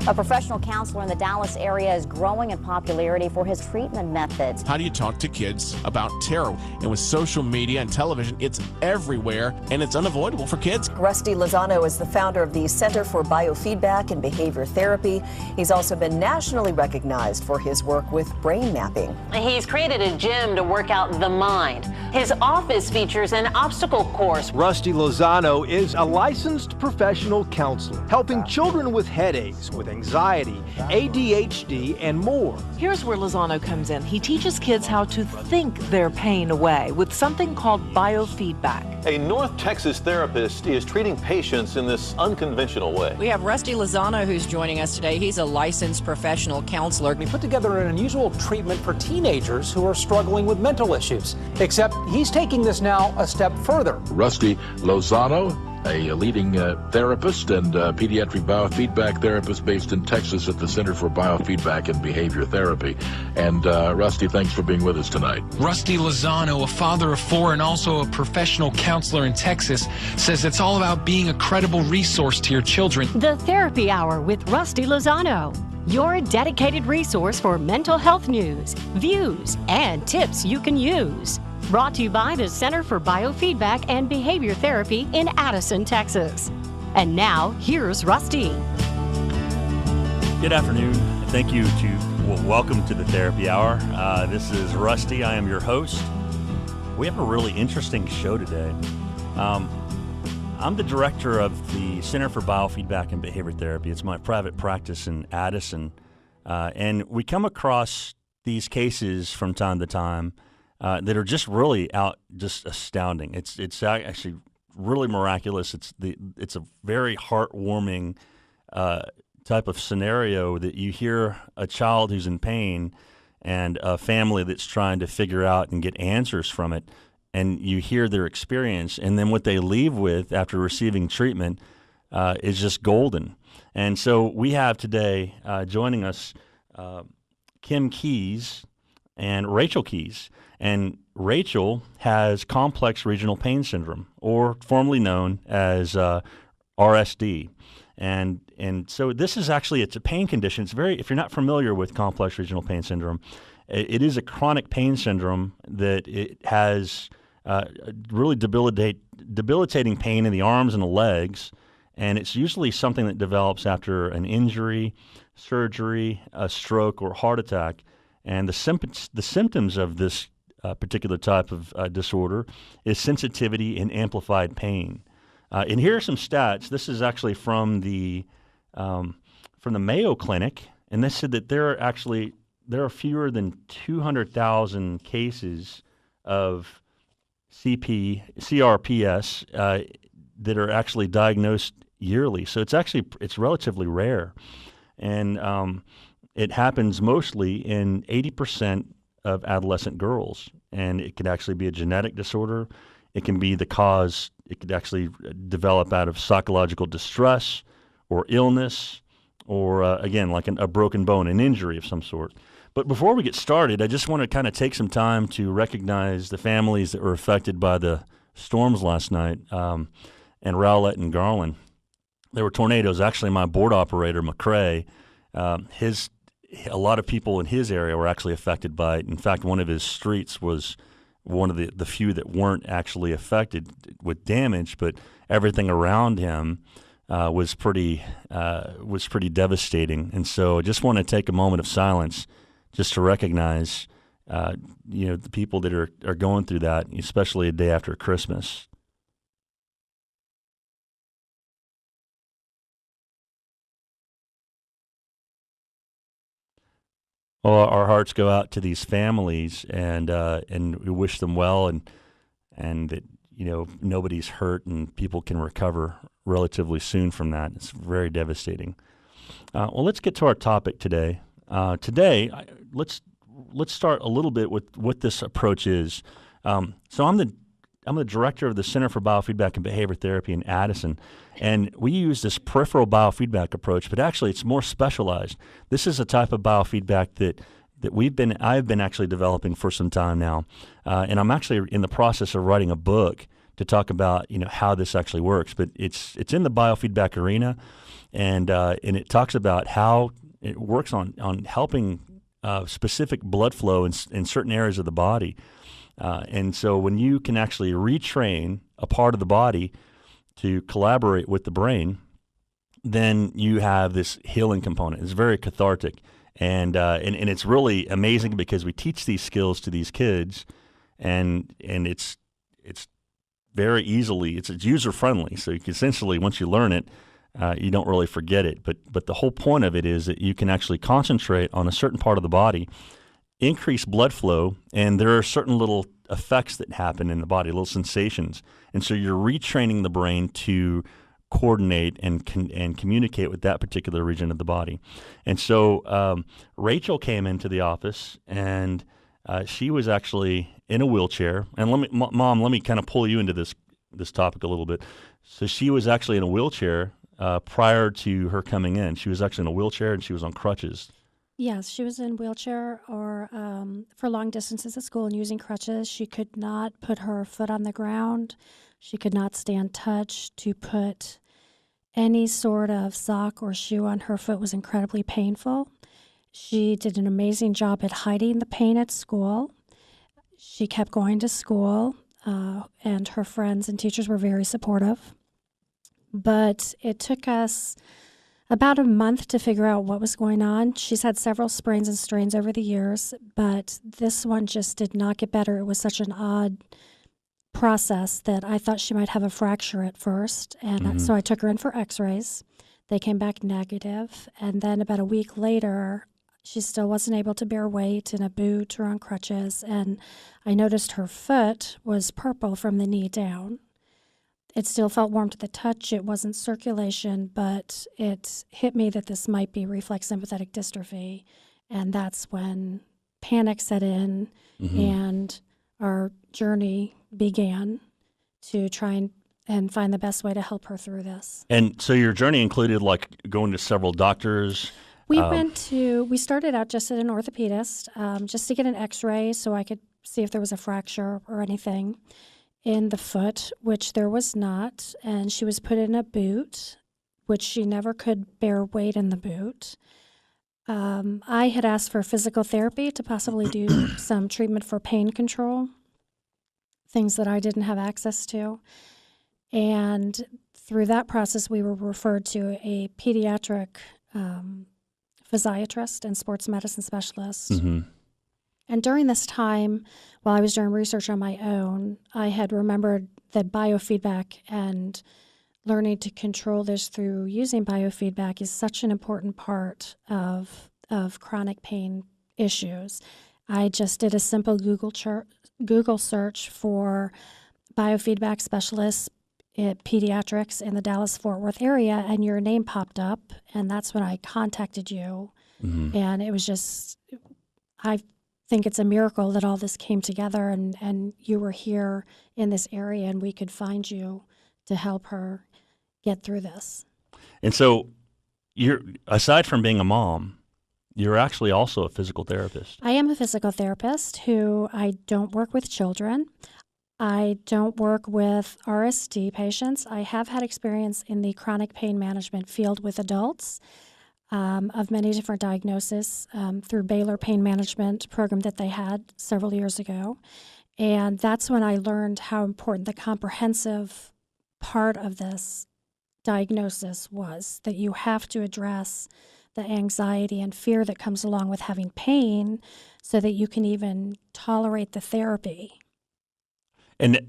A professional counselor in the Dallas area is growing in popularity for his treatment methods. How do you talk to kids about terror? And with social media and television, it's everywhere, and it's unavoidable for kids. Rusty Lozano is the founder of the Center for Biofeedback and Behavior Therapy. He's also been nationally recognized for his work with brain mapping. He's created a gym to work out the mind. His office features an obstacle course. Rusty Lozano is a licensed professional counselor, helping children with headaches, with anxiety, ADHD, and more. Here's where Lozano comes in. He teaches kids how to think their pain away with something called biofeedback. A North Texas therapist is treating patients in this unconventional way. We have Rusty Lozano who's joining us today. He's a licensed professional counselor. He put together an unusual treatment for teenagers who are struggling with mental issues, except he's taking this now a step further. Rusty Lozano, a leading therapist and pediatric biofeedback therapist based in Texas at the Center for Biofeedback and Behavior Therapy. And Rusty, thanks for being with us tonight. Rusty Lozano, a father of 4 and also a professional counselor in Texas, says it's all about being a credible resource to your children. The Therapy Hour with Rusty Lozano, your dedicated resource for mental health news, views, and tips you can use. Brought to you by the Center for Biofeedback and Behavior Therapy in Addison, Texas. And now, here's Rusty. Good afternoon. Thank you welcome to the Therapy Hour. This is Rusty. I am your host. We have a really interesting show today. I'm the director of the Center for Biofeedback and Behavior Therapy. It's my private practice in Addison. And we come across these cases from time to time that are just really just astounding. It's actually really miraculous. It's a very heartwarming type of scenario that you hear a child who's in pain and a family that's trying to figure out and get answers from it, and you hear their experience, and then what they leave with after receiving treatment is just golden. And so we have today joining us Kim Keys and Rachel Keys. And Rachel has complex regional pain syndrome, or formerly known as RSD. And so this is actually, it's a pain condition. It's if you're not familiar with complex regional pain syndrome, it is a chronic pain syndrome that it has really debilitating pain in the arms and the legs. And it's usually something that develops after an injury, surgery, a stroke, or heart attack. And the symptoms of this particular type of disorder is sensitivity and amplified pain. And here are some stats. This is actually from the Mayo Clinic, and they said that there are fewer than 200,000 cases of CRPS that are actually diagnosed yearly. So it's relatively rare, and it happens mostly in 80% of adolescent girls, and it could actually be a genetic disorder. It can be the cause. It could actually develop out of psychological distress or illness, or again, like a broken bone, an injury of some sort. But before we get started, I just want to kind of take some time to recognize the families that were affected by the storms last night, and Rowlett and Garland. There were tornadoes. Actually, my board operator, McCrae, a lot of people in his area were actually affected by it. In fact, one of his streets was one of the few that weren't actually affected with damage, but everything around him was pretty devastating. And so I just want to take a moment of silence just to recognize the people that are going through that, especially a day after Christmas. Well, our hearts go out to these families, and we wish them well, and that nobody's hurt and people can recover relatively soon from that. It's very devastating. Well, let's get to our topic today. Let's start a little bit with what this approach is. So I'm the director of the Center for Biofeedback and Behavior Therapy in Addison, and we use this peripheral biofeedback approach, but actually it's more specialized. This is a type of biofeedback that I've been actually developing for some time now, and I'm actually in the process of writing a book to talk about how this actually works. But it's in the biofeedback arena, and it talks about how it works on helping specific blood flow in certain areas of the body. And so when you can actually retrain a part of the body to collaborate with the brain, then you have this healing component. It's very cathartic. And it's really amazing because we teach these skills to these kids, and it's very easily, it's user friendly. So you can essentially, once you learn it, you don't really forget it. But the whole point of it is that you can actually concentrate on a certain part of the body, increase blood flow, and there are certain little effects that happen in the body, little sensations. And so you're retraining the brain to coordinate and communicate with that particular region of the body. And so Rachel came into the office, and she was actually in a wheelchair. And Mom, let me kind of pull you into this topic a little bit. So she was actually in a wheelchair prior to her coming in. She was actually in a wheelchair, and she was on crutches. Yes, she was in a wheelchair or for long distances at school and using crutches. She could not put her foot on the ground. She could not stand touch. To put any sort of sock or shoe on her foot was incredibly painful. She did an amazing job at hiding the pain at school. She kept going to school, and her friends and teachers were very supportive. But it took us about a month to figure out what was going on. She's had several sprains and strains over the years, but this one just did not get better. It was such an odd process that I thought she might have a fracture at first. And so I took her in for x-rays. They came back negative. And then about a week later, she still wasn't able to bear weight in a boot or on crutches. And I noticed her foot was purple from the knee down. It still felt warm to the touch. It wasn't circulation, but it hit me that this might be reflex sympathetic dystrophy. And that's when panic set in and our journey began to try and find the best way to help her through this. And so your journey included like going to several doctors? We started out just at an orthopedist, just to get an x-ray so I could see if there was a fracture or anything in the foot, which there was not, and she was put in a boot, which she never could bear weight in the boot. I had asked for physical therapy to possibly do some treatment for pain control, things that I didn't have access to. And through that process, we were referred to a pediatric physiatrist and sports medicine specialist. And during this time, while I was doing research on my own, I had remembered that biofeedback and learning to control this through using biofeedback is such an important part of chronic pain issues. I just did a simple Google search for biofeedback specialists at Pediatrics in the Dallas-Fort Worth area, and your name popped up, and that's when I contacted you. And it was just, I think it's a miracle that all this came together and you were here in this area and we could find you to help her get through this. And so you're, aside from being a mom, you're actually also a physical therapist. I am a physical therapist I don't work with children. I don't work with RSD patients. I have had experience in the chronic pain management field with adults. Of many different diagnoses through Baylor Pain Management program that they had several years ago. And that's when I learned how important the comprehensive part of this diagnosis was, that you have to address the anxiety and fear that comes along with having pain so that you can even tolerate the therapy. And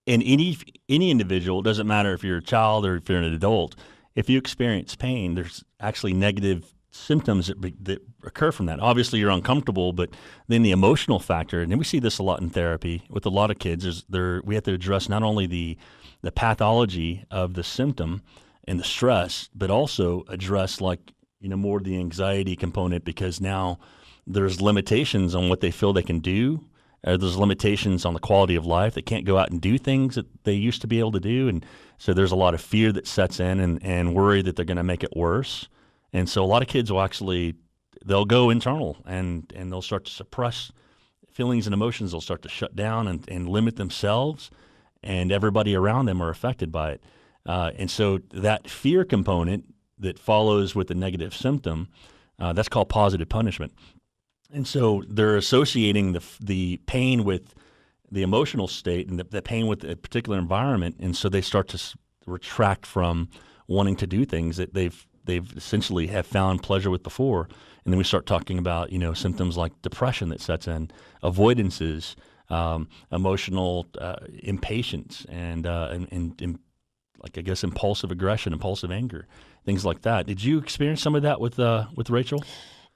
any individual, it doesn't matter if you're a child or if you're an adult, if you experience pain, there's actually negative symptoms that occur from that. Obviously, you're uncomfortable, but then the emotional factor, and then we see this a lot in therapy with a lot of kids, we have to address not only the pathology of the symptom and the stress, but also address more the anxiety component, because now there's limitations on what they feel they can do. There's limitations on the quality of life. They can't go out and do things that they used to be able to do. And so there's a lot of fear that sets in and worry that they're going to make it worse. And so a lot of kids will they'll go internal and they'll start to suppress feelings and emotions. They'll start to shut down and limit themselves, and everybody around them are affected by it. And so that fear component that follows with a negative symptom, that's called positive punishment. And so they're associating the pain with the emotional state and the pain with a particular environment, and so they start to retract from wanting to do things that they've essentially have found pleasure with before. And then we start talking about, symptoms like depression that sets in, avoidances, emotional impatience, and like, I guess, impulsive aggression, impulsive anger, things like that. Did you experience some of that with Rachel?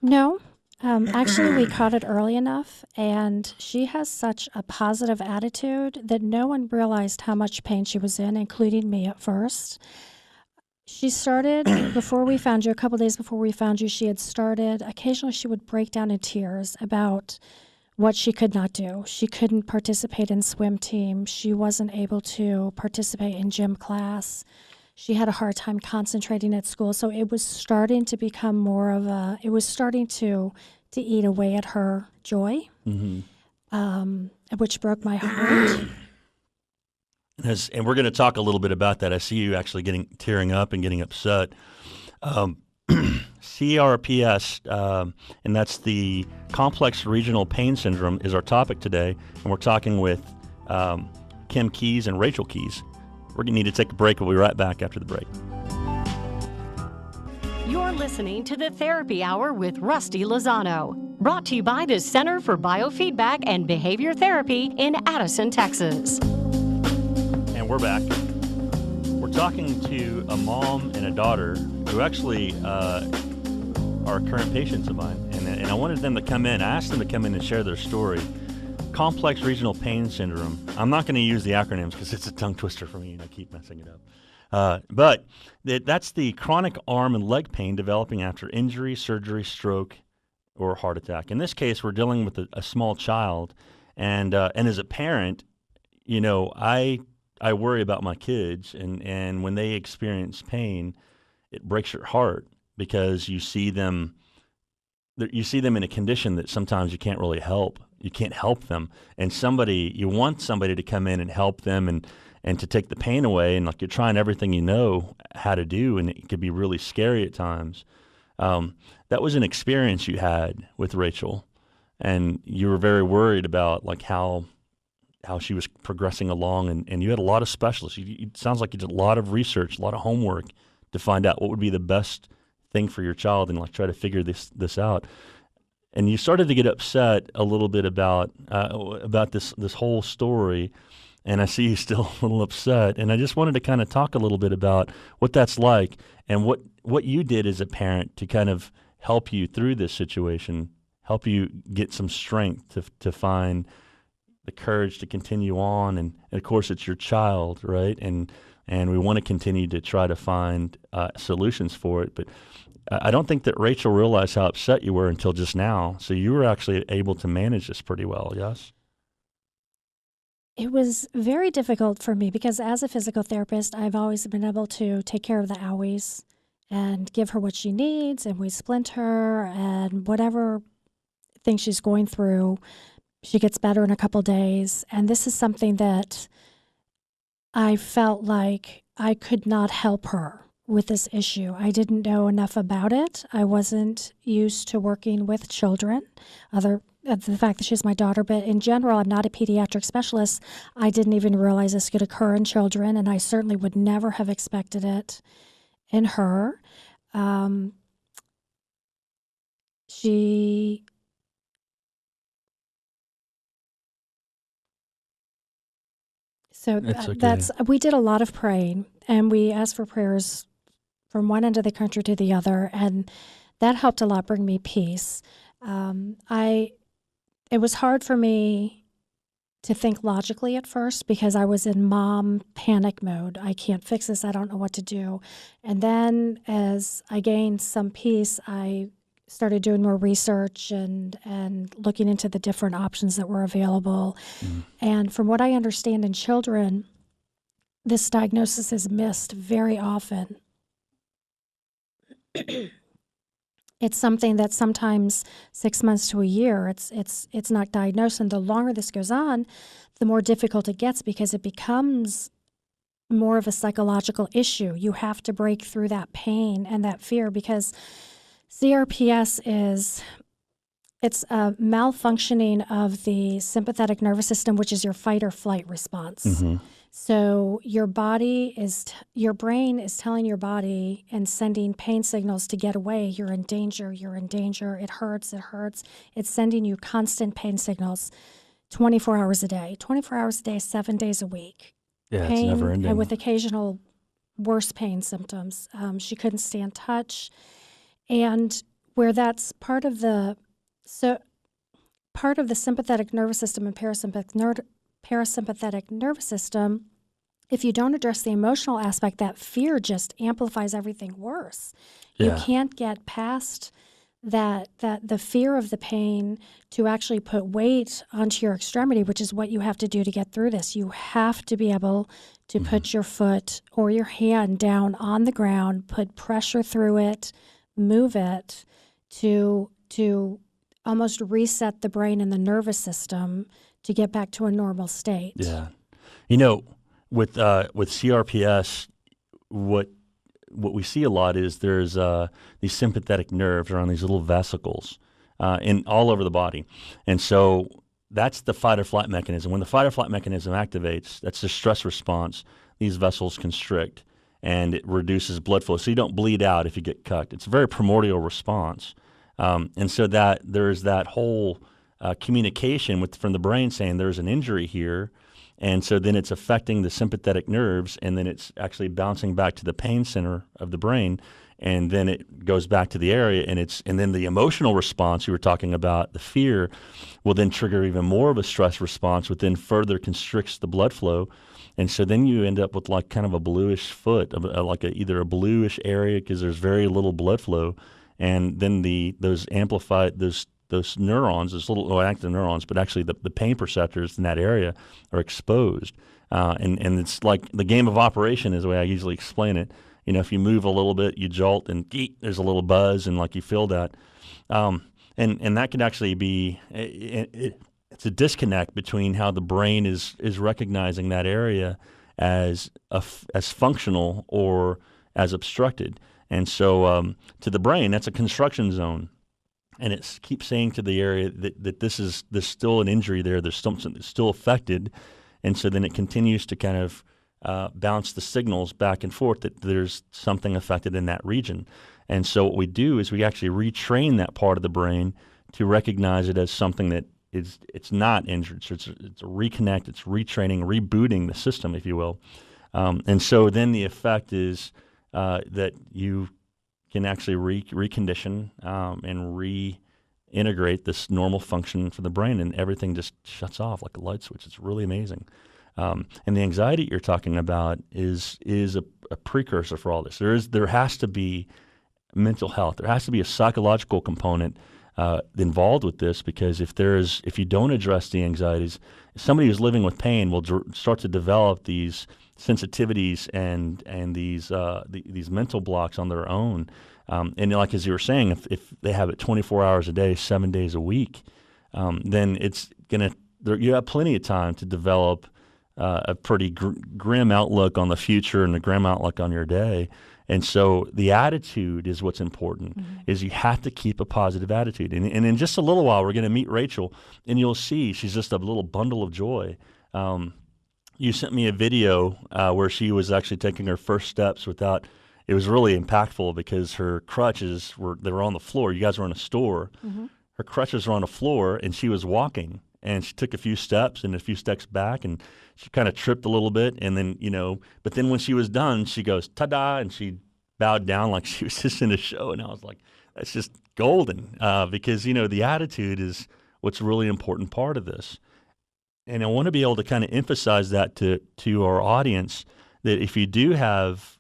No. Actually, we caught it early enough, and she has such a positive attitude that no one realized how much pain she was in, including me at first. She started, before we found you, a couple days before we found you, she had started, occasionally she would break down in tears about what she could not do. She couldn't participate in swim team. She wasn't able to participate in gym class. She had a hard time concentrating at school. So it was starting to become more of it was starting to eat away at her joy, which broke my heart. And we're going to talk a little bit about that. I see you actually tearing up and getting upset. CRPS, and that's the Complex Regional Pain Syndrome, is our topic today. And we're talking with Kim Keys and Rachel Keys. We're going to need to take a break. We'll be right back after the break. You're listening to the Therapy Hour with Rusty Lozano, brought to you by the Center for Biofeedback and Behavior Therapy in Addison, Texas. And we're back. We're talking to a mom and a daughter who actually are current patients of mine. And I wanted them to come in. I asked them to come in and share their story. Complex Regional Pain Syndrome. I'm not going to use the acronyms because it's a tongue twister for me and I keep messing it up. But that's the chronic arm and leg pain developing after injury, surgery, stroke, or heart attack. In this case, we're dealing with a small child. And as a parent, I worry about my kids. And when they experience pain, it breaks your heart because you see them in a condition that sometimes you can't really help. You can't help them. And you want somebody to come in and help them and to take the pain away. And like, you're trying everything you know how to do, and it could be really scary at times. That was an experience you had with Rachel, and you were very worried about like how she was progressing along, and you had a lot of specialists. It sounds like you did a lot of research, a lot of homework to find out what would be the best thing for your child and like try to figure this out. And you started to get upset a little bit about this whole story, and I see you still a little upset. And I just wanted to kind of talk a little bit about what that's like and what you did as a parent to kind of help you through this situation, help you get some strength to find the courage to continue on. And of course, it's your child, right? And we want to continue to try to find solutions for it. But I don't think that Rachel realized how upset you were until just now. So you were actually able to manage this pretty well, yes? It was very difficult for me because as a physical therapist, I've always been able to take care of the owies and give her what she needs, and we splint her, and whatever thing she's going through, she gets better in a couple days. And this is something that I felt like I could not help her with this issue. I didn't know enough about it. I wasn't used to working with children, other the fact that she's my daughter, but in general, I'm not a pediatric specialist. I didn't even realize this could occur in children, and I certainly would never have expected it in her. We did a lot of praying, and we asked for prayers from one end of the country to the other, and that helped a lot bring me peace. It was hard for me to think logically at first because I was in mom panic mode. I can't fix this. I don't know what to do. And then as I gained some peace, I started doing more research and looking into the different options that were available. And from what I understand in children, this diagnosis is missed very often. It's something that sometimes 6 months to a year, it's not diagnosed. And the longer this goes on, the more difficult it gets because it becomes more of a psychological issue. You have to break through that pain and that fear, because CRPS it's a malfunctioning of the sympathetic nervous system, which is your fight or flight response. Mm-hmm. So your your brain is telling your body and sending pain signals to get away. You're in danger. You're in danger. It hurts. It hurts. It's sending you constant pain signals 24 hours a day, 7 days a week. Yeah, Pain, it's never ending. and with occasional worse pain symptoms. She couldn't stand touch. And where that's part of the sympathetic nervous system and parasympathetic nervous system, if you don't address the emotional aspect, that fear just amplifies everything worse. Yeah. You can't get past that the fear of the pain to actually put weight onto your extremity, which is what you have to do to get through this. You have to be able to put your foot or your hand down on the ground, put pressure through it, move it to almost reset the brain and the nervous system to get back to a normal state. Yeah. With CRPS, what we see a lot is there's these sympathetic nerves around these little vesicles in all over the body. And so that's the fight or flight mechanism. When the fight or flight mechanism activates, that's the stress response. These vessels constrict and it reduces blood flow. So you don't bleed out if you get cut. It's a very primordial response. And so that there's that whole communication from the brain saying there's an injury here. And so then it's affecting the sympathetic nerves, and then it's actually bouncing back to the pain center of the brain, and then it goes back to the area, and then the emotional response you were talking about, the fear, will then trigger even more of a stress response, which then further constricts the blood flow. And so then you end up with like kind of a bluish foot, either a bluish area because there's very little blood flow, and then those neurons, those little active neurons, but actually the pain perceptors in that area are exposed. And it's like the game of operation is the way I usually explain it. If you move a little bit, you jolt and there's a little buzz and like you feel that. And that can actually be, it's a disconnect between how the brain is recognizing that area as functional or as obstructed. And so to the brain, that's a construction zone. And it keeps saying to the area that there's still an injury there, there's something that's still affected. And so then it continues to kind of bounce the signals back and forth that there's something affected in that region. And so what we do is we actually retrain that part of the brain to recognize it as something that it's not injured. So it's a reconnect, it's retraining, rebooting the system, if you will. And so then the effect is that you can actually recondition and reintegrate this normal function for the brain, and everything just shuts off like a light switch. It's really amazing. And the anxiety you're talking about is a precursor for all this. There has to be mental health. There has to be a psychological component involved with this, because if you don't address the anxieties, somebody who's living with pain will start to develop these sensitivities and these mental blocks on their own. And like as you were saying, if they have it 24 hours a day, 7 days a week, then you have plenty of time to develop a pretty grim outlook on the future and a grim outlook on your day. And so the attitude is what's important, is you have to keep a positive attitude. And in just a little while, we're going to meet Rachel, and you'll see she's just a little bundle of joy. You sent me a video where she was actually taking her first steps without. It was really impactful because her crutches were on the floor. You guys were in a store. Mm-hmm. Her crutches were on the floor, and she was walking. And she took a few steps and a few steps back, and she kind of tripped a little bit. And then, but then when she was done, she goes, ta-da, and she bowed down like she was just in a show. And I was like, that's just golden because, the attitude is what's a really important part of this. And I want to be able to kind of emphasize that to our audience, that if you do have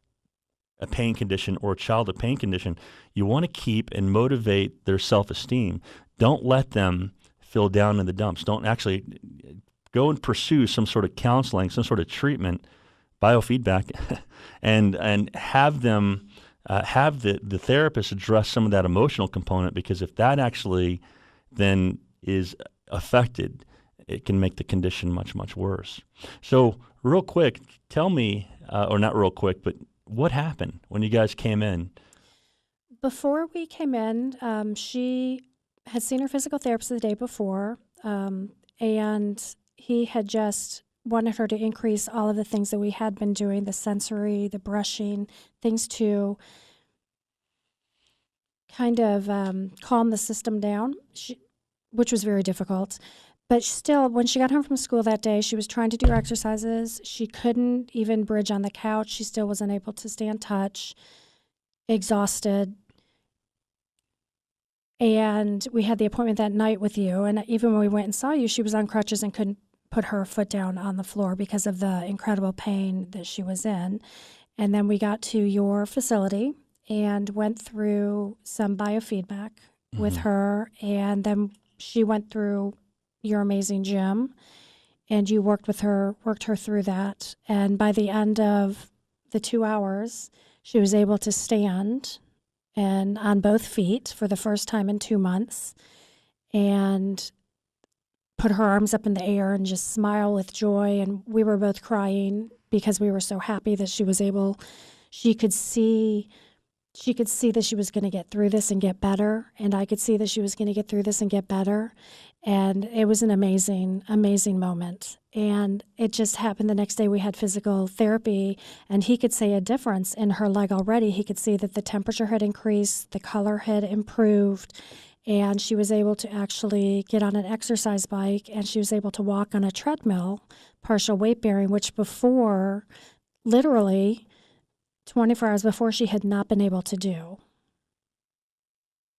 a pain condition or a child with pain condition, you want to keep and motivate their self-esteem. Don't let them feel down in the dumps. Don't actually go and pursue some sort of counseling, some sort of treatment, biofeedback, and have them have the therapist address some of that emotional component, because if that actually then is affected, it can make the condition much, much worse. So real quick, tell me, or not real quick, but what happened when you guys came in? Before we came in, she had seen her physical therapist the day before, and he had just wanted her to increase all of the things that we had been doing, the sensory, the brushing, things to kind of calm the system down, which was very difficult. But still, when she got home from school that day, she was trying to do exercises. She couldn't even bridge on the couch. She still wasn't able to stand touch, exhausted. And we had the appointment that night with you. And even when we went and saw you, she was on crutches and couldn't put her foot down on the floor because of the incredible pain that she was in. And then we got to your facility and went through some biofeedback with her. And then she went through your amazing gym, and you worked her through that. And by the end of the 2 hours, she was able to stand and on both feet for the first time in 2 months, and put her arms up in the air and just smile with joy. And we were both crying because we were so happy that she could see that she was going to get through this and get better. And I could see that she was going to get through this and get better. And it was an amazing, amazing moment. And it just happened the next day we had physical therapy, and he could see a difference in her leg already. He could see that the temperature had increased, the color had improved, and she was able to actually get on an exercise bike, and she was able to walk on a treadmill, partial weight bearing, which before, literally 24 hours before, she had not been able to do.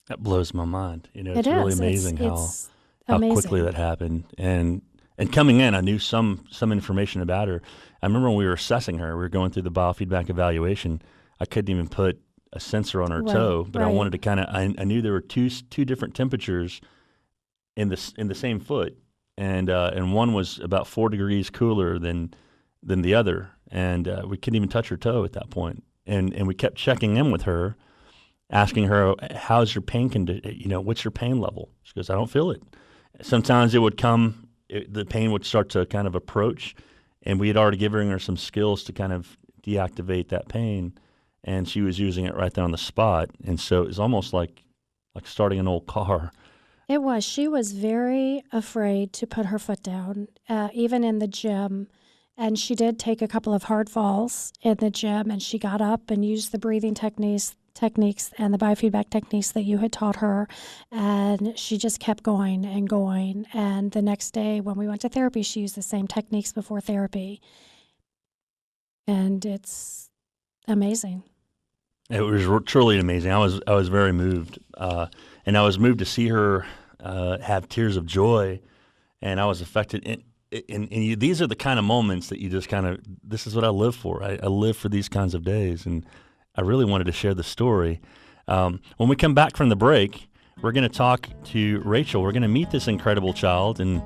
That blows my mind. It's It really is. amazing It's how amazing. quickly that happened. And coming in, I knew some information about her. I remember when we were assessing her, we were going through the biofeedback evaluation. I couldn't even put a sensor on her toe, but I wanted to kind of. I knew there were two different temperatures in the same foot, and one was about 4 degrees cooler than the other, and we couldn't even touch her toe at that point. And we kept checking in with her, asking her, "How's your pain what's your pain level?" She goes, "I don't feel it." Sometimes it would come. The pain would start to kind of approach, and we had already given her some skills to kind of deactivate that pain, and she was using it right there on the spot. And so it was almost like starting an old car. It was. She was very afraid to put her foot down, even in the gym. And she did take a couple of hard falls in the gym, and she got up and used the breathing techniques and the biofeedback techniques that you had taught her, and she just kept going and going. And the next day when we went to therapy, she used the same techniques before therapy, and it's amazing. It was truly amazing. I was very moved, and I was moved to see her have tears of joy, and I was affected. And these are the kind of moments that you just kind of, this is what I live for. I live for these kinds of days, and I really wanted to share the story. When we come back from the break, we're going to talk to Rachel. We're going to meet this incredible child and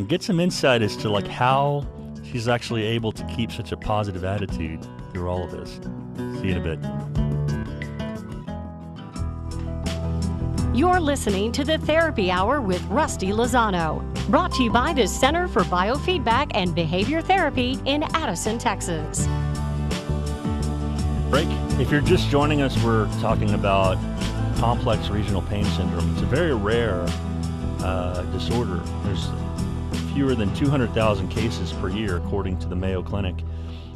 get some insight as to how she's actually able to keep such a positive attitude through all of this. See you in a bit. You're listening to the Therapy Hour with Rusty Lozano, brought to you by the Center for Biofeedback and Behavior Therapy in Addison, Texas. Break. If you're just joining us, we're talking about complex regional pain syndrome. It's a very rare disorder. There's fewer than 200,000 cases per year, according to the Mayo Clinic.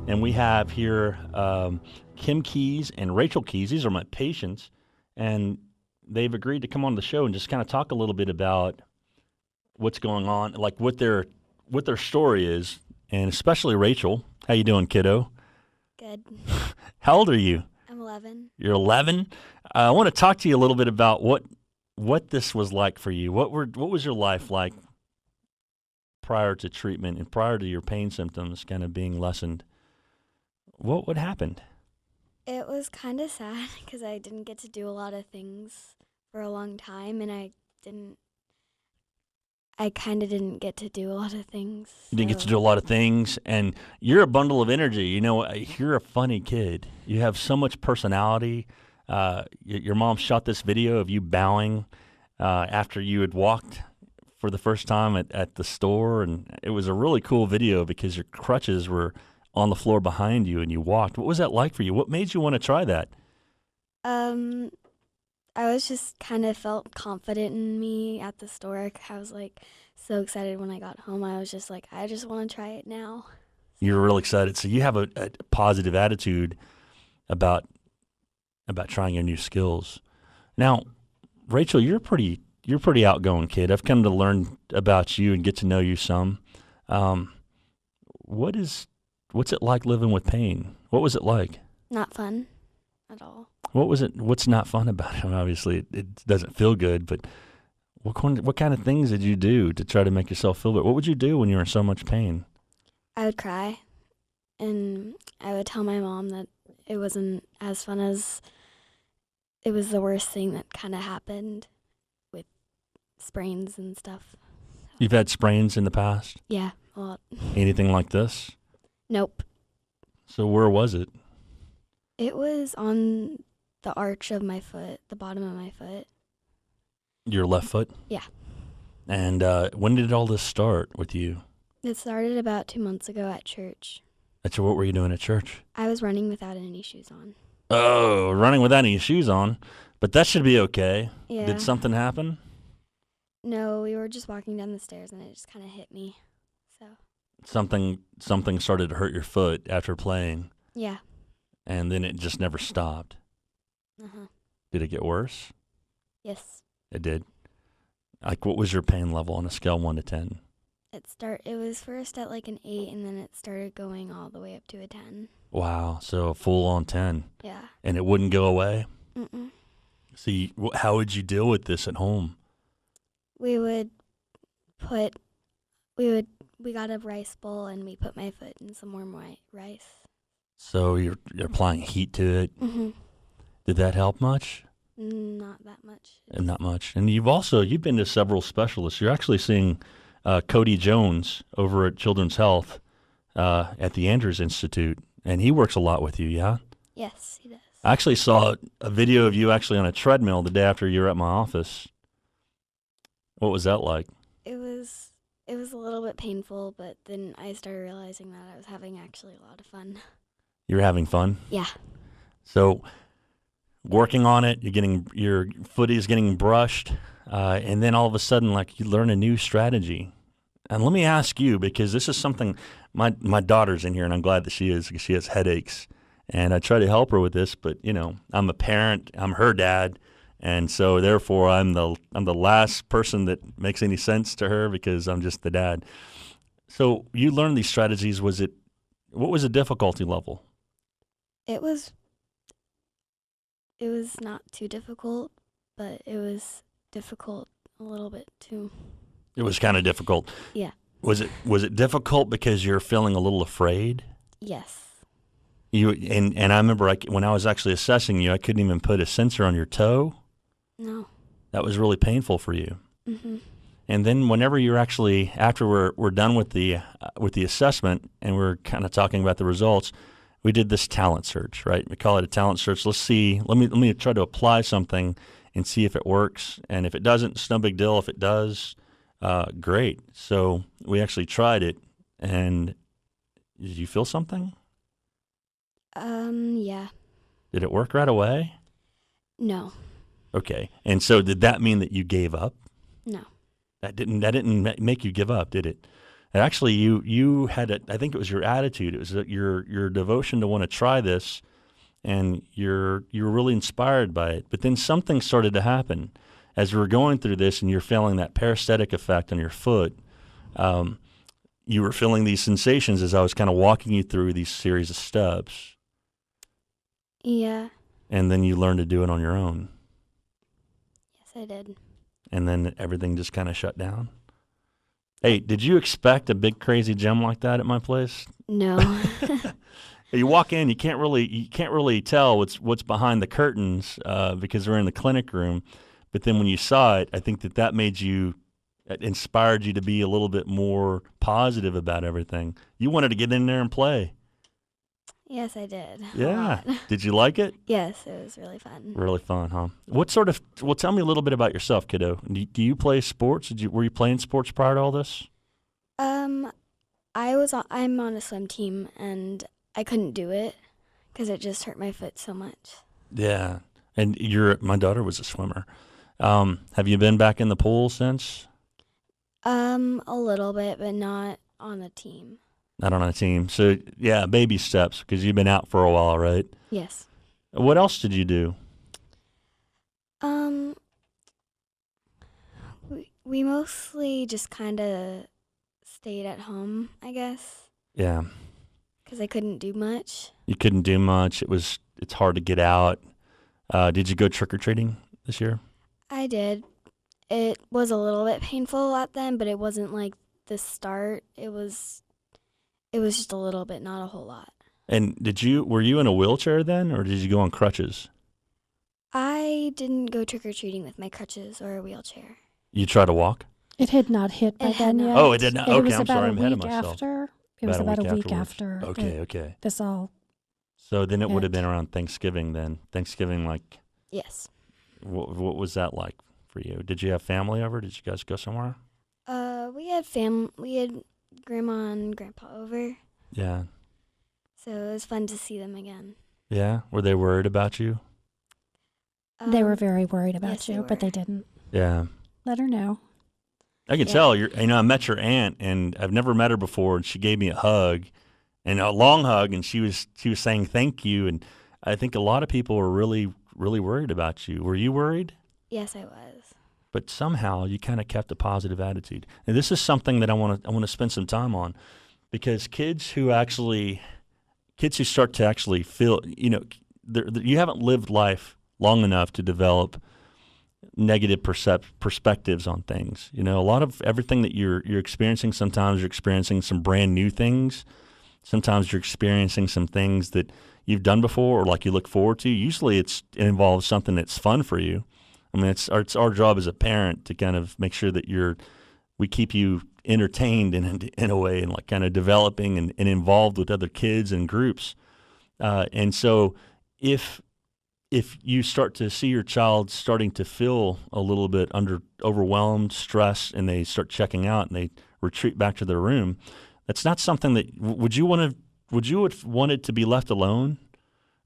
And we have here Kim Keys and Rachel Keys. These are my patients, and they've agreed to come on the show and just kind of talk a little bit about what's going on, like what their story is, and especially Rachel. How you doing, kiddo? Good. How old are you? I'm 11. You're 11. I want to talk to you a little bit about what this was like for you. What was your life like prior to treatment and prior to your pain symptoms kind of being lessened? What happened? It was kind of sad because I didn't get to do a lot of things for a long time, and I kind of didn't get to do a lot of things. You didn't get to do a lot of things, and you're a bundle of energy. You're a funny kid. You have so much personality. Your mom shot this video of you bowing after you had walked for the first time at the store, and it was a really cool video because your crutches were on the floor behind you and you walked. What was that like for you? What made you want to try that? I was just kind of felt confident in me at the store. I was like so excited when I got home. I was just like, I just want to try it now. You were real excited. So you have a positive attitude about trying your new skills. Now, Rachel, you're a pretty outgoing kid. I've come to learn about you and get to know you some. What's it like living with pain? What was it like? Not fun at all. What was it? What's not fun about it? I mean, obviously, it doesn't feel good, but what kind of things did you do to try to make yourself feel better? What would you do when you were in so much pain? I would cry, and I would tell my mom that it wasn't as fun as it was the worst thing that kind of happened with sprains and stuff. You've had sprains in the past? Yeah, a lot. Anything like this? Nope. So where was it? It was on the arch of my foot, the bottom of my foot. Your left foot? Yeah. And when did all this start with you? It started about 2 months ago at church. What were you doing at church? I was running without any shoes on. Oh, running without any shoes on. But that should be okay. Yeah. Did something happen? No, we were just walking down the stairs and it just kind of hit me. So. Something started to hurt your foot after playing. Yeah. And then it just never stopped. Uh-huh. Did it get worse? Yes. It did. Like, what was your pain level on a scale 1 to 10? It was first at like an 8, and then it started going all the way up to a 10. Wow, so a full-on 10. Yeah. And it wouldn't go away? Mm-mm. See, how would you deal with this at home? We got a rice bowl, and we put my foot in some warm rice. So you're applying heat to it? Mm-hmm. Did that help much? Not that much. Not much. And you've been to several specialists. You're actually seeing Cody Jones over at Children's Health at the Andrews Institute, and he works a lot with you, yeah? Yes, he does. I actually saw a video of you actually on a treadmill the day after you were at my office. What was that like? It was a little bit painful, but then I started realizing that I was having actually a lot of fun. You were having fun? Yeah. So working on it, your foot is getting brushed, and then all of a sudden, like, you learn a new strategy. And let me ask you, because this is something, my daughter's in here, and I'm glad that she is, because she has headaches. And I try to help her with this, but, I'm a parent, I'm her dad, and so therefore I'm the last person that makes any sense to her because I'm just the dad. So you learned these strategies. What was the difficulty level? It was not too difficult, but it was difficult a little bit too. It was kind of difficult. Yeah. Was it difficult because you're feeling a little afraid? Yes. And I remember when I was actually assessing you, I couldn't even put a sensor on your toe. No. That was really painful for you. Mm-hmm. And then whenever you're actually, after we're done with the assessment and we're kind of talking about the results, we did this talent search, right? We call it a talent search. Let's see. Let me try to apply something and see if it works. And if it doesn't, it's no big deal. If it does, great. So we actually tried it. And did you feel something? Yeah. Did it work right away? No. Okay. And so did that mean that you gave up? No. That didn't make you give up, did it? And actually, you had I think it was your attitude. It was your devotion to want to try this, and you're really inspired by it. But then something started to happen as we were going through this, and you're feeling that paresthetic effect on your foot. You were feeling these sensations as I was kind of walking you through these series of steps. Yeah. And then you learned to do it on your own. Yes, I did. And then everything just kind of shut down. Hey, did you expect a big crazy gym like that at my place? No. You walk in, you can't really tell what's behind the curtains because we're in the clinic room. But then when you saw it, I think that inspired you to be a little bit more positive about everything. You wanted to get in there and play. Yes, I did. Yeah. Did you like it? Yes, it was really fun. Really fun, huh? Well, tell me a little bit about yourself, kiddo. Do you play sports? Were you playing sports prior to all this? I'm on a swim team, and I couldn't do it because it just hurt my foot so much. Yeah. And my daughter was a swimmer. Have you been back in the pool since? A little bit, but not on a team. Not on a team. So, yeah, baby steps, because you've been out for a while, right? Yes. What else did you do? We mostly just kind of stayed at home, I guess. Yeah. Because I couldn't do much. You couldn't do much. It's hard to get out. Did you go trick-or-treating this year? I did. It was a little bit painful at them, but it wasn't like the start. It was just a little bit, not a whole lot. And were you in a wheelchair then, or did you go on crutches? I didn't go trick-or-treating with my crutches or a wheelchair. You try to walk? It had not hit by then yet. Oh, it did not. It Okay, was I'm about sorry. a I'm ahead of week myself. after. It was about a week after. Okay. This all. So then it would have been around Thanksgiving then. Thanksgiving, like. Yes. What was that like for you? Did you have family over? Did you guys go somewhere? We had grandma and grandpa over. Yeah. So it was fun to see them again. Yeah. Were they worried about you? They were very worried about you, but they didn't. Yeah. Let her know. I can tell. I met your aunt, and I've never met her before, and she gave me a hug, and a long hug, and she was saying thank you, and I think a lot of people were really, really worried about you. Were you worried? Yes, I was. But somehow you kind of kept a positive attitude. And this is something that I want to spend some time on, because kids who start to actually feel, you haven't lived life long enough to develop negative perspectives on things. A lot of everything that you're experiencing, sometimes you're experiencing some brand new things. Sometimes you're experiencing some things that you've done before or like you look forward to. Usually it involves something that's fun for you. I mean, it's our job as a parent to kind of make sure that we keep you entertained in a way, and like kind of developing and involved with other kids and groups. And so if you start to see your child starting to feel a little bit overwhelmed, stressed, and they start checking out and they retreat back to their room, that's not something that would you have wanted to be left alone,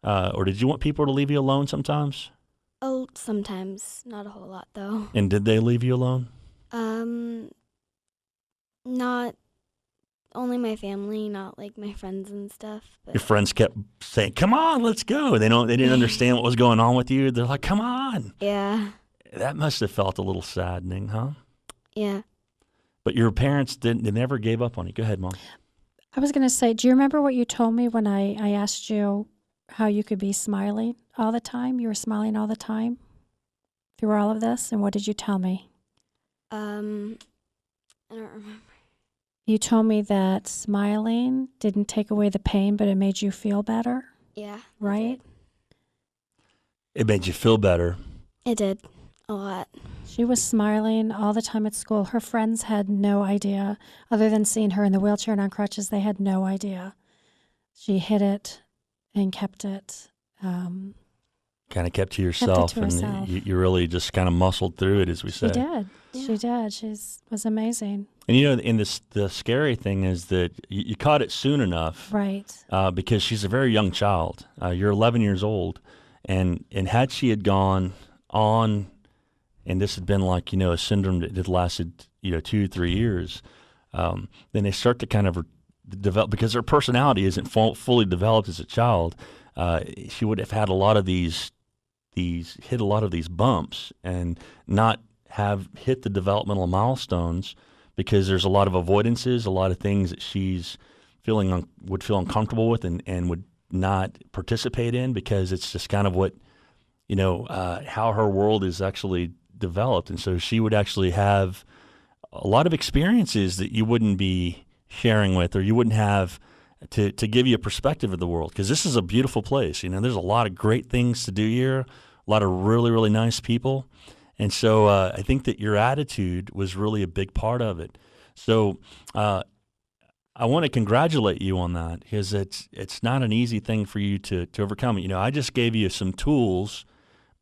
or did you want people to leave you alone sometimes? Oh, sometimes, not a whole lot though. And did they leave you alone? Not only my family, not like my friends and stuff. But Your friends kept saying, "Come on, let's go." They didn't understand what was going on with you. They're like, "Come on." Yeah. That must have felt a little saddening, huh? Yeah. But your parents they never gave up on you. Go ahead, Mom. I was going to say, do you remember what you told me when I asked you how you could be smiling all the time? You were smiling all the time through all of this, and what did you tell me? I don't remember. You told me that smiling didn't take away the pain, but it made you feel better. Yeah. Right? It made you feel better. It did. A lot. She was smiling all the time at school. Her friends had no idea. Other than seeing her in the wheelchair and on crutches, they had no idea. She hid it and kept it. Kind of kept to yourself. herself. You really just kind of muscled through it, as we say. She did. Yeah. She did. She was amazing. And the scary thing is that you caught it soon enough. Right. Because she's a very young child. You're 11 years old. And had she had gone on, and this had been like, a syndrome that had lasted, 2-3 years, then they start to kind of develop, because her personality isn't fully developed as a child. She would have had a lot of these bumps and not have hit the developmental milestones, because there's a lot of avoidances, a lot of things that she's would feel uncomfortable with and would not participate in, because it's just kind of what, how her world is actually developed. And so she would actually have a lot of experiences that you wouldn't be sharing with, or you wouldn't have to give you a perspective of the world, because this is a beautiful place. There's a lot of great things to do here, a lot of really, really nice people. And so I think that your attitude was really a big part of it. So I I want to congratulate you on that, because it's not an easy thing for you to overcome. You know, I just gave you some tools,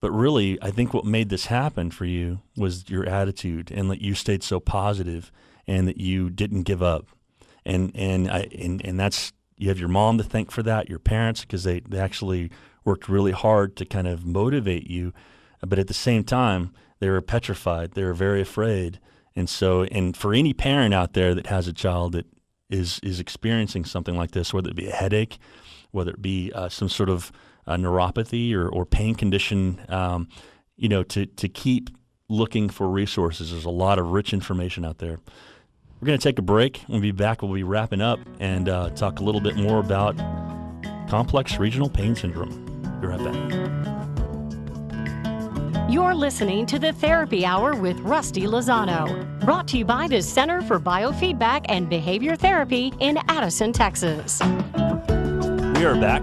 but really I think what made this happen for you was your attitude, and that you stayed so positive and that you didn't give up. And that's, you have your mom to thank for that, your parents, because they actually worked really hard to kind of motivate you. But at the same time, they were petrified. They were very afraid. And so, and for any parent out there that has a child that is experiencing something like this, whether it be a headache, whether it be some sort of neuropathy or pain condition, you know, to keep looking for resources. There's a lot of rich information out there. We're going to take a break. We'll be back. We'll be wrapping up and talk a little bit more about complex regional pain syndrome. Be right back. You're listening to the Therapy Hour with Rusty Lozano, brought to you by the Center for Biofeedback and Behavior Therapy in Addison, Texas. We are back.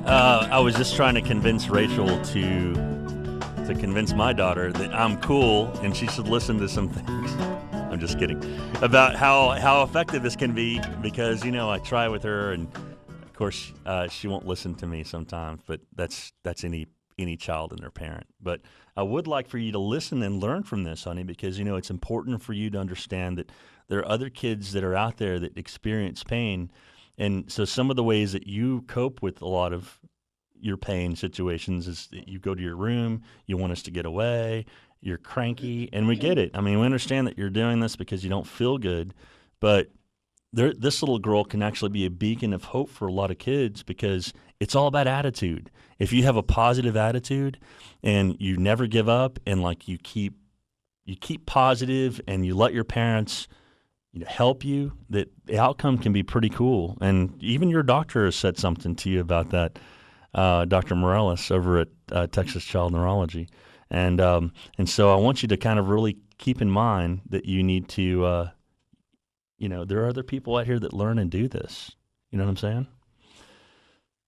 I was just trying to convince Rachel to convince my daughter that I'm cool and she should listen to some things. I'm just kidding. About how effective this can be, because, you know, I try with her, and of course she won't listen to me sometimes, but that's any child and their parent. But I would like for you to listen and learn from this, honey, because, you know, it's important for you to understand that there are other kids that are out there that experience pain. And so some of the ways that you cope with a lot of your pain situations is that you go to your room, you want us to get away, you're cranky, and we get it. I mean, we understand that you're doing this because you don't feel good, but this little girl can actually be a beacon of hope for a lot of kids, because it's all about attitude. If you have a positive attitude and you never give up, and like you keep positive, and you let your parents, you know, help you, that the outcome can be pretty cool. And even your doctor has said something to you about that, Dr. Morales over at Texas Child Neurology. And so I want you to kind of really keep in mind that you need to, you know, there are other people out here that learn and do this. You know what I'm saying?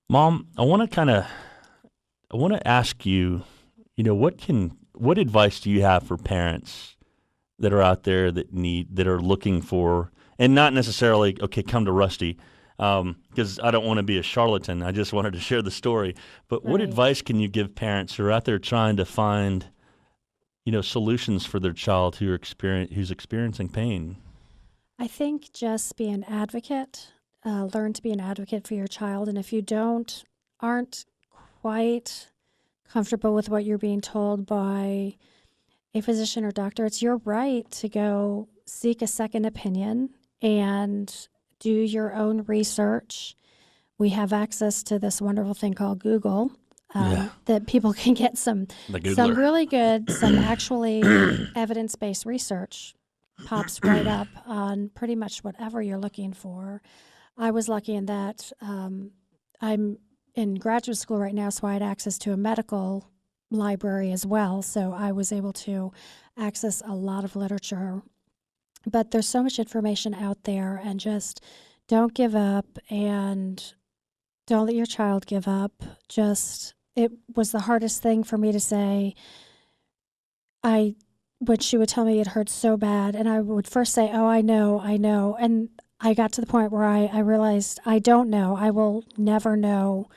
Mom, I want to ask you, you know, what advice do you have for parents that are out there that are looking for, and not necessarily, okay, come to Rusty, because I don't want to be a charlatan. I just wanted to share the story. But what advice can you give parents who are out there trying to find, you know, solutions for their child who's experiencing pain? I think just be an advocate. Learn to be an advocate for your child. And if you aren't quite comfortable with what you're being told by a physician or doctor, it's your right to go seek a second opinion and do your own research. We have access to this wonderful thing called Google, that people can get some really good, some actually evidence-based research pops right up on pretty much whatever you're looking for. I was lucky in that I'm in graduate school right now, so I had access to a medical library as well, so I was able to access a lot of literature. But there's so much information out there, and just don't give up, and don't let your child give up. It was the hardest thing for me to say. When she would tell me it hurt so bad, and I would first say, oh, I know. And I got to the point where I realized I don't know. I will never know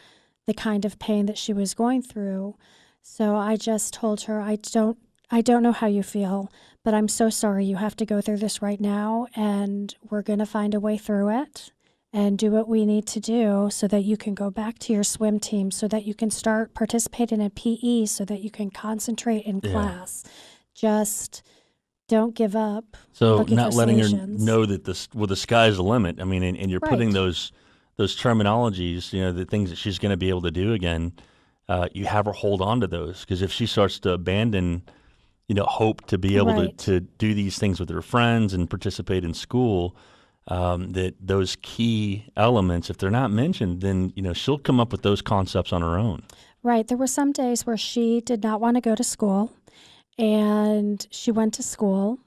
the kind of pain that she was going through. So I just told her, I don't know how you feel, but I'm so sorry you have to go through this right now, and we're going to find a way through it and do what we need to do so that you can go back to your swim team, so that you can start participating in PE, so that you can concentrate in class. Just don't give up. So not letting her know that the sky's the limit. I mean, and you're putting those terminologies, you know, the things that she's going to be able to do again. You have her hold on to those, because if she starts to abandon, you know, hope to be able to do these things with her friends and participate in school, that those key elements, if they're not mentioned, then, you know, she'll come up with those concepts on her own. Right. There were some days where she did not want to go to school, and she went to school.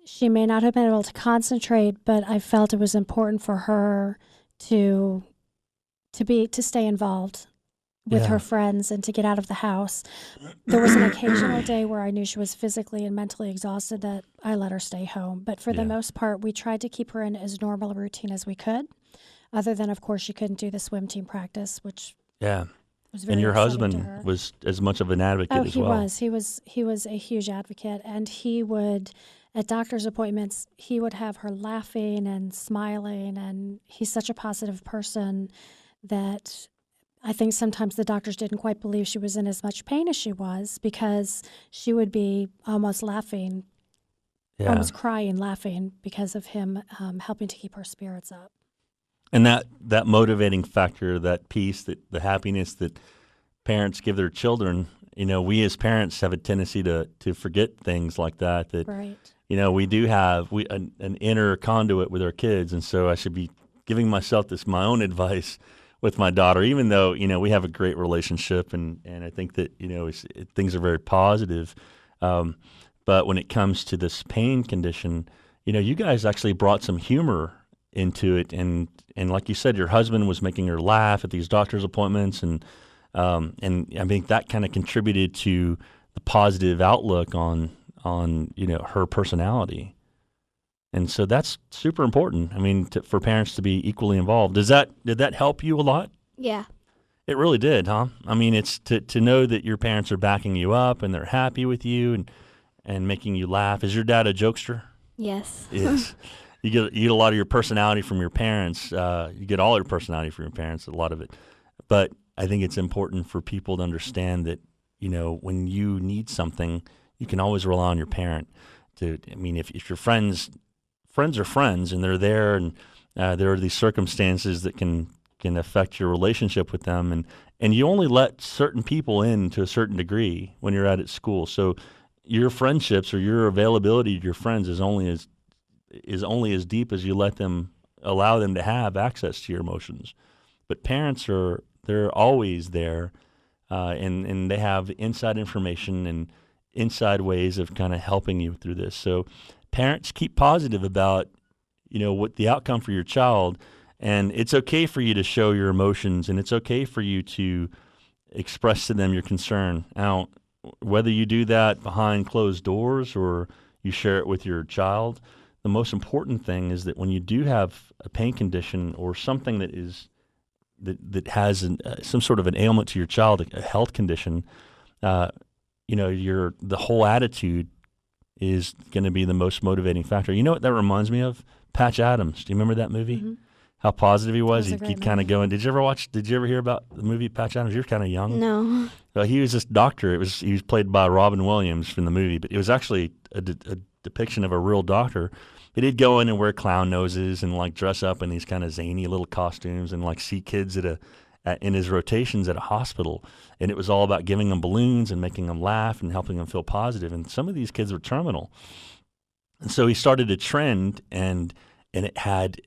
She may not have been able to concentrate, but I felt it was important for her to stay involved with her friends and to get out of the house. There was an occasional day where I knew she was physically and mentally exhausted that I let her stay home. But for the most part, we tried to keep her in as normal a routine as we could, other than, of course, she couldn't do the swim team practice, which was very and your upsetting to husband her. was as much of an advocate as well. He was a huge advocate, and he would, at doctor's appointments, he would have her laughing and smiling, and he's such a positive person that I think sometimes the doctors didn't quite believe she was in as much pain as she was, because she would be almost laughing, almost crying, laughing because of him helping to keep her spirits up. And that motivating factor, that peace, the happiness that parents give their children, we as parents have a tendency to forget things like that. Right. We do have an inner conduit with our kids, and so I should be giving myself my own advice with my daughter, even though, we have a great relationship, and I think that, things are very positive. But when it comes to this pain condition, you guys actually brought some humor into it, and like you said, your husband was making her laugh at these doctor's appointments, and I think that kind of contributed to the positive outlook on her personality. And so that's super important. I mean, for parents to be equally involved. Did that help you a lot? Yeah. It really did, huh? I mean, it's to know that your parents are backing you up and they're happy with you and making you laugh. Is your dad a jokester? Yes. Yes. You get a lot of your personality from your parents. You get all your personality from your parents, a lot of it. But I think it's important for people to understand that, when you need something, you can always rely on your parent. If your friends are friends and they're there, and there are these circumstances that can affect your relationship with them, and you only let certain people in to a certain degree when you're at school. So your friendships or your availability to your friends is only as deep as you allow them to have access to your emotions. But parents they're always there, and they have inside information and inside ways of kind of helping you through this. So parents, keep positive about, what the outcome for your child, and it's okay for you to show your emotions, and it's okay for you to express to them your concern. Now, whether you do that behind closed doors or you share it with your child, the most important thing is that when you do have a pain condition or something that has some sort of an ailment to your child, a health condition, the whole attitude is going to be the most motivating factor. You know what that reminds me of? Patch Adams. Do you remember that movie? Mm-hmm. How positive he was. He'd kind of go in. Did you ever hear about the movie Patch Adams? You're kind of young. No. Well, he was this doctor. He was played by Robin Williams from the movie, but it was actually a depiction of a real doctor. But he'd go in and wear clown noses and like dress up in these kind of zany little costumes and like see kids in his rotations at a hospital. And it was all about giving them balloons and making them laugh and helping them feel positive. And some of these kids were terminal. And so he started a trend, and it had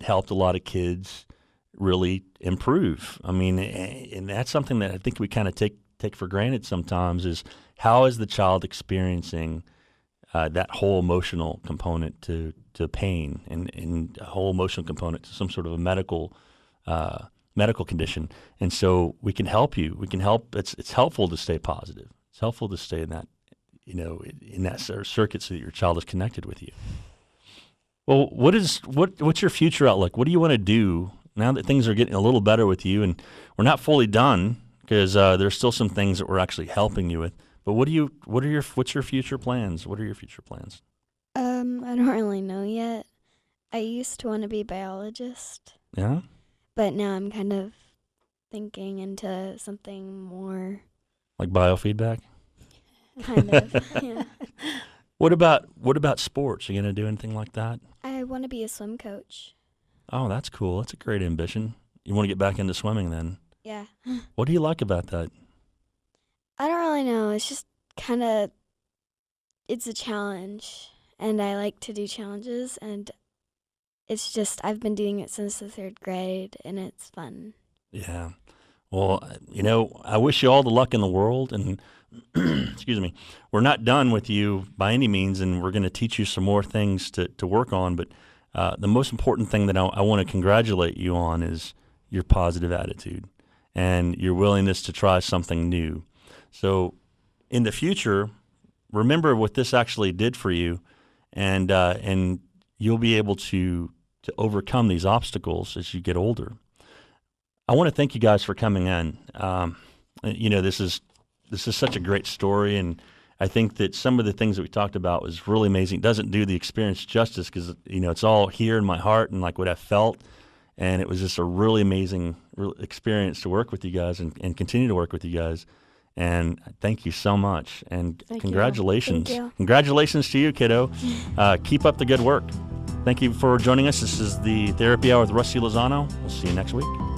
helped a lot of kids really improve. I mean, and that's something that I think we kind of take for granted sometimes, is how is the child experiencing that whole emotional component to pain and a whole emotional component to some sort of a medical condition. And so we can help you. We can help. It's helpful to stay positive. It's helpful to stay in that, in that circuit so that your child is connected with you. Well, what's your future outlook? What do you want to do now that things are getting a little better with you? And we're not fully done, because there's still some things that we're actually helping you with. But what's your future plans? What are your future plans? I don't really know yet. I used to want to be a biologist. Yeah? But now I'm kind of thinking into something more. Like biofeedback? Kind of, yeah. What about sports? Are you going to do anything like that? I want to be a swim coach. Oh, that's cool. That's a great ambition. You want to get back into swimming then? Yeah. What do you like about that? I don't really know. It's just kind of, it's a challenge, and I like to do challenges, and it's just, I've been doing it since the 3rd grade, and it's fun. Yeah. Well, I wish you all the luck in the world, and excuse me, we're not done with you by any means, and we're going to teach you some more things to work on, but the most important thing that I want to congratulate you on is your positive attitude. and your willingness to try something new. So in the future, remember what this actually did for you, and you'll be able to overcome these obstacles as you get older. I want to thank you guys for coming in. This is such a great story, and I think that some of the things that we talked about was really amazing. It doesn't do the experience justice because it's all here in my heart and like what I felt, and it was just a really amazing experience to work with you guys and continue to work with you guys. And thank you so much, and congratulations. Thank you. Congratulations to you, kiddo. Keep up the good work. Thank you for joining us. This is the Therapy Hour with Rusty Lozano. We'll see you next week.